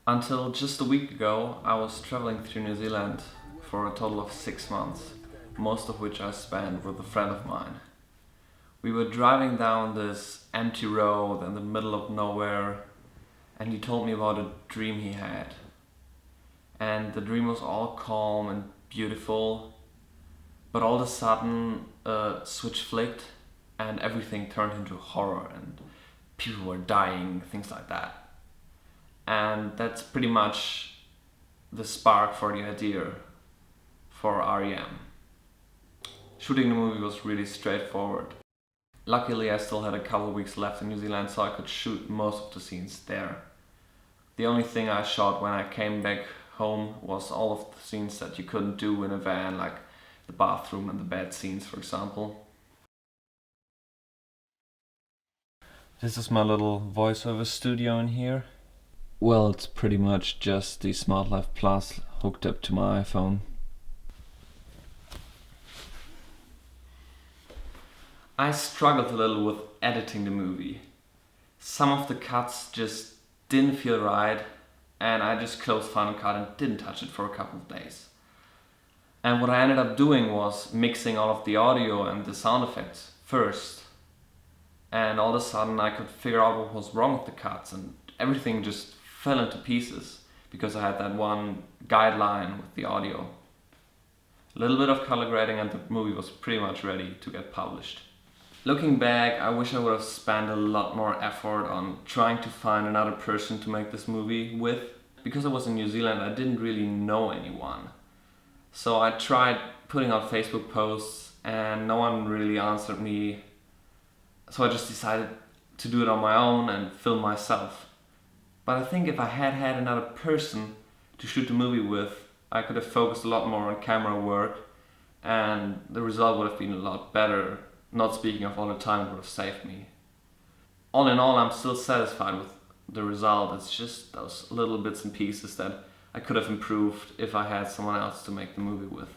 Until just a week ago, I was traveling through New Zealand for a total of 6 months, most of which I spent with a friend of mine. We were driving down this empty road in the middle of nowhere, and he told me about a dream he had. And the dream was all calm and beautiful, but all of a sudden a switch flicked and everything turned into horror and people were dying, things like that. And that's pretty much the spark for the idea for REM. Shooting the movie was really straightforward. Luckily, I still had a couple weeks left in New Zealand, so I could shoot most of the scenes there. The only thing I shot when I came back home was all of the scenes that you couldn't do in a van, like the bathroom and the bed scenes, for example. This is my little voiceover studio in here. Well, it's pretty much just the Smart Life Plus hooked up to my iPhone. I struggled a little with editing the movie. Some of the cuts just didn't feel right, and I just closed Final Cut and didn't touch it for a couple of days. And what I ended up doing was mixing all of the audio and the sound effects first. And all of a sudden I could figure out what was wrong with the cuts, and everything just fell into pieces because I had that one guideline with the audio. A little bit of color grading and the movie was pretty much ready to get published. Looking back, I wish I would have spent a lot more effort on trying to find another person to make this movie with. Because I was in New Zealand, I didn't really know anyone. So I tried putting out Facebook posts and no one really answered me. So I just decided to do it on my own and film myself. But I think if I had had another person to shoot the movie with, I could have focused a lot more on camera work and the result would have been a lot better. Not speaking of all the time it would have saved me. All in all, I'm still satisfied with the result. It's just those little bits and pieces that I could have improved if I had someone else to make the movie with.